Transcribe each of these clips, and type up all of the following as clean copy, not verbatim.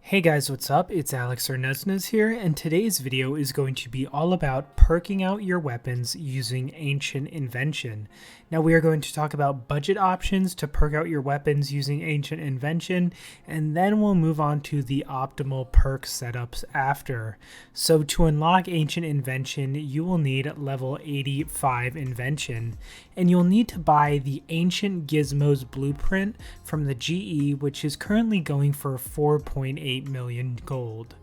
Hey guys, what's up? It's Alex or Nesnes here, and today's video is going to be all about perking out your weapons using Ancient Invention. Now we are going to talk about budget options to perk out your weapons using Ancient Invention, and then we'll move on to the optimal perk setups after. So to unlock Ancient Invention, you will need level 85 Invention, and you'll need to buy the Ancient Gizmos blueprint from the GE, which is currently going for 4.8 million gold.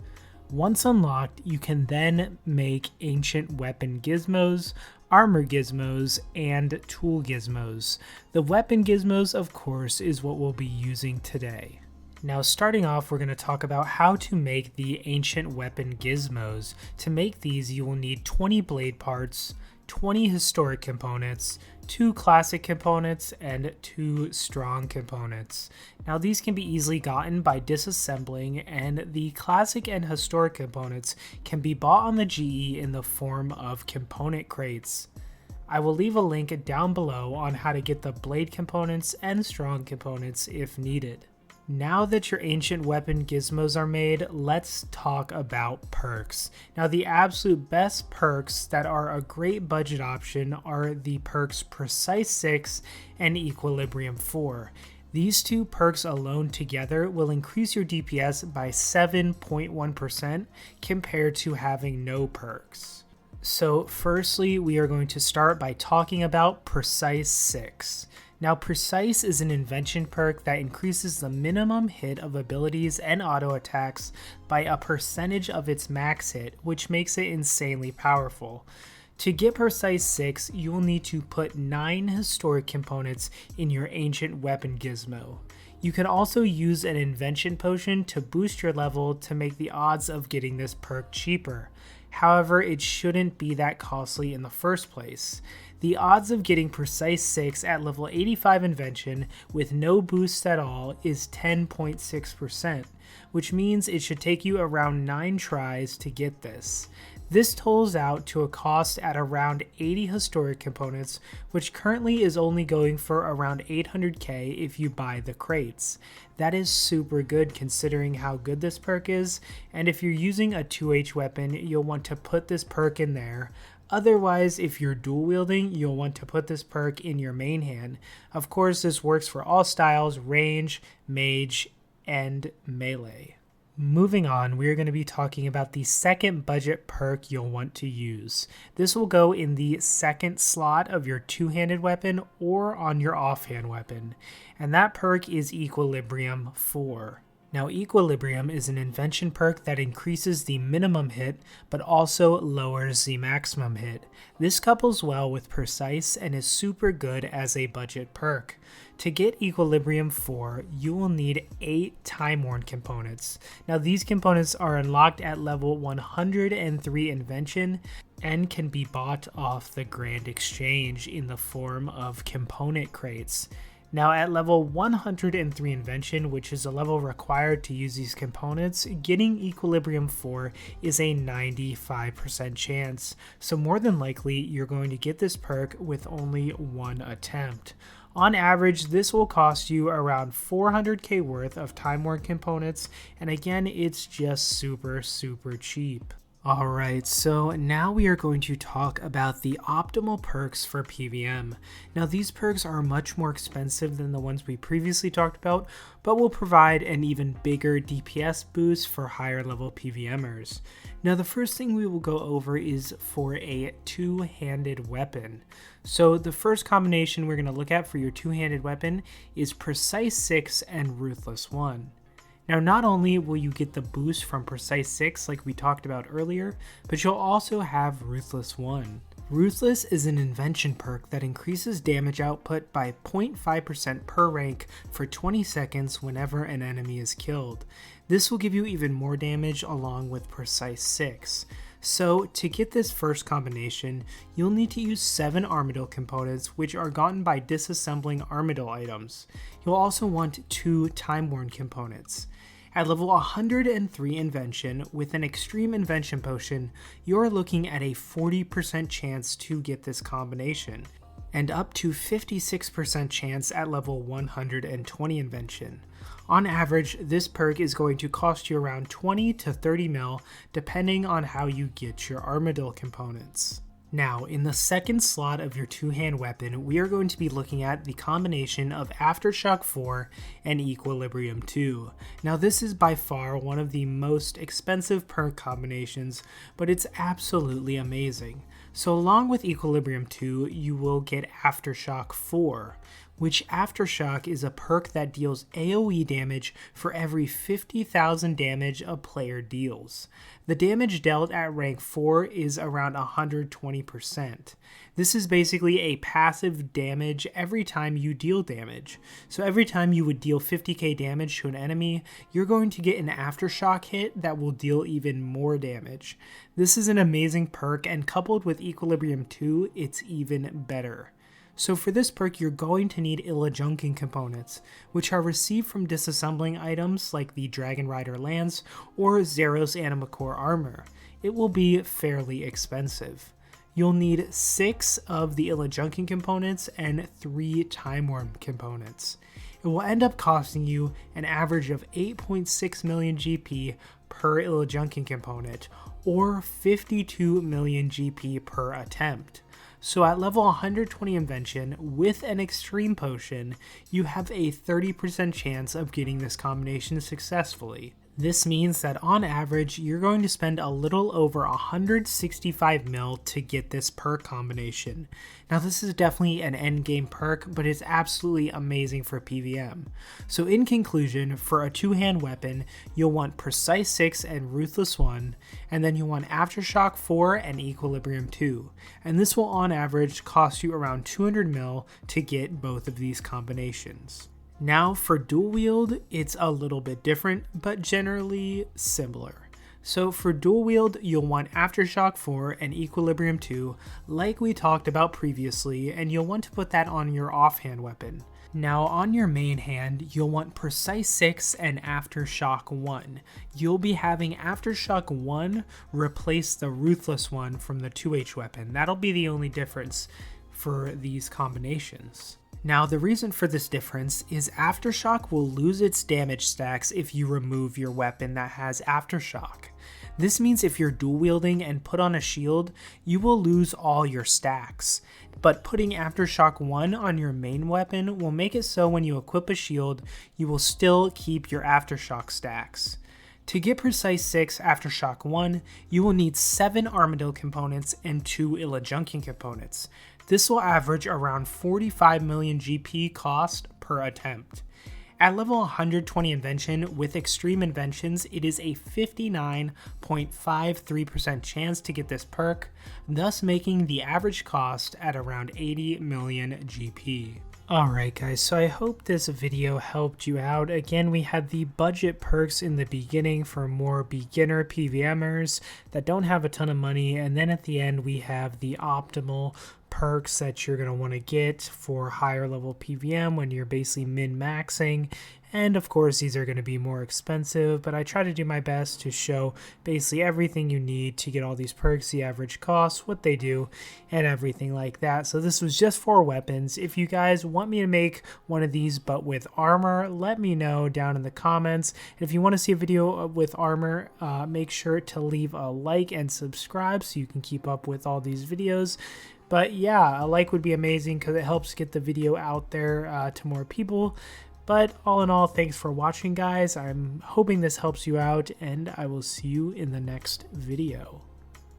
Once unlocked, you can then make ancient weapon gizmos, armor gizmos, and tool gizmos. The weapon gizmos, of course, is what we'll be using today. Now starting off, we're going to talk about how to make the ancient weapon gizmos. To make these, you will need 20 blade parts, 20 historic components, 2 classic components, and 2 strong components. Now these can be easily gotten by disassembling, and the classic and historic components can be bought on the GE in the form of component crates. I will leave a link down below on how to get the blade components and strong components if needed. Now that your ancient weapon gizmos are made, let's talk about perks. Now the absolute best perks that are a great budget option are the perks Precise 6 and Equilibrium 4. These two perks alone together will increase your DPS by 7.1% compared to having no perks. So firstly, we are going to start by talking about Precise 6. Now Precise is an invention perk that increases the minimum hit of abilities and auto attacks by a percentage of its max hit, which makes it insanely powerful. To get Precise 6, you will need to put 9 historic components in your ancient weapon gizmo. You can also use an invention potion to boost your level to make the odds of getting this perk cheaper. However, it shouldn't be that costly in the first place. The odds of getting Precise 6 at level 85 Invention with no boost at all is 10.6%, which means it should take you around 9 tries to get this. This totals out to a cost at around 80 historic components, which currently is only going for around 800k if you buy the crates. That is super good considering how good this perk is, and if you're using a 2H weapon, you'll want to put this perk in there. Otherwise, if you're dual wielding, you'll want to put this perk in your main hand. Of course, this works for all styles, range, mage, and melee. Moving on, we're going to be talking about the second budget perk you'll want to use. This will go in the second slot of your two-handed weapon or on your offhand weapon, and that perk is Equilibrium 4. Now Equilibrium is an invention perk that increases the minimum hit, but also lowers the maximum hit. This couples well with Precise and is super good as a budget perk. To get Equilibrium 4, you will need 8 Time-Worn components. Now these components are unlocked at level 103 Invention and can be bought off the Grand Exchange in the form of component crates. Now at level 103 Invention, which is a level required to use these components, getting Equilibrium 4 is a 95% chance, so more than likely you're going to get this perk with only one attempt. On average, this will cost you around 400k worth of Time-Worn components, and again, it's just super cheap. Alright, so now we are going to talk about the optimal perks for PVM. Now these perks are much more expensive than the ones we previously talked about, but will provide an even bigger DPS boost for higher level PVMers. Now the first thing we will go over is for a two-handed weapon. So the first combination we're going to look at for your two-handed weapon is Precise 6 and Ruthless 1. Now not only will you get the boost from Precise 6 like we talked about earlier, but you'll also have Ruthless 1. Ruthless is an invention perk that increases damage output by 0.5% per rank for 20 seconds whenever an enemy is killed. This will give you even more damage along with Precise 6. So to get this first combination, you'll need to use 7 Armadillo components, which are gotten by disassembling Armadillo items. You'll also want 2 Time-Worn components. At level 103 Invention, with an Extreme Invention Potion, you're looking at a 40% chance to get this combination. and up to 56% chance at level 120 Invention. On average, this perk is going to cost you around 20 to 30 mil, depending on how you get your Armadillo components. Now, in the second slot of your two-hand weapon, we are going to be looking at the combination of Aftershock 4 and Equilibrium 2. Now, this is by far one of the most expensive perk combinations, but it's absolutely amazing. So along with Equilibrium 2, you will get Aftershock 4, which Aftershock is a perk that deals AoE damage for every 50,000 damage a player deals. The damage dealt at rank 4 is around 120%. This is basically a passive damage every time you deal damage. So every time you would deal 50k damage to an enemy, you're going to get an Aftershock hit that will deal even more damage. This is an amazing perk, and coupled with Equilibrium 2, it's even better. So for this perk, you're going to need Junking components, which are received from disassembling items like the Dragon Rider Lance or Zeros Animacore armor. It will be fairly expensive. You'll need 6 of the Junking components and 3 Time Worm components. It will end up costing you an average of 8.6 million GP per Junking component, or 52 million GP per attempt. So at level 120 Invention, with an Extreme Potion, you have a 30% chance of getting this combination successfully. This means that on average, you're going to spend a little over 165 mil to get this perk combination. Now this is definitely an endgame perk, but it's absolutely amazing for PvM. So in conclusion, for a two-hand weapon, you'll want Precise 6 and Ruthless 1, and then you'll want Aftershock 4 and Equilibrium 2. And this will on average cost you around 200 mil to get both of these combinations. Now for dual wield, it's a little bit different, but generally similar. So for dual wield, you'll want Aftershock 4 and Equilibrium 2, like we talked about previously, and you'll want to put that on your offhand weapon. Now on your main hand, you'll want Precise 6 and Aftershock 1. You'll be having Aftershock 1 replace the Ruthless 1 from the 2H weapon. That'll be the only difference for these combinations. Now the reason for this difference is Aftershock will lose its damage stacks if you remove your weapon that has Aftershock. This means if you're dual wielding and put on a shield, you will lose all your stacks. But putting Aftershock 1 on your main weapon will make it so when you equip a shield, you will still keep your Aftershock stacks. To get Precise 6 Aftershock 1, you will need 7 Armadillo components and 2 Junking components. This will average around 45 million GP cost per attempt. At level 120 Invention with Extreme Inventions, it is a 59.53% chance to get this perk, thus making the average cost at around 80 million GP. Alright guys, so I hope this video helped you out. Again, we had the budget perks in the beginning for more beginner PvMers that don't have a ton of money, and then at the end we have the optimal perks that you're going to want to get for higher level PvM when you're basically min-maxing. And of course these are going to be more expensive, but I try to do my best to show basically everything you need to get all these perks, the average cost, what they do, and everything like that. So this was just for weapons. If you guys want me to make one of these but with armor, let me know down in the comments. And if you want to see a video with armor, make sure to leave a like and subscribe so you can keep up with all these videos. But yeah, a like would be amazing because it helps get the video out there to more people. But all in all, thanks for watching, guys. I'm hoping this helps you out, and I will see you in the next video.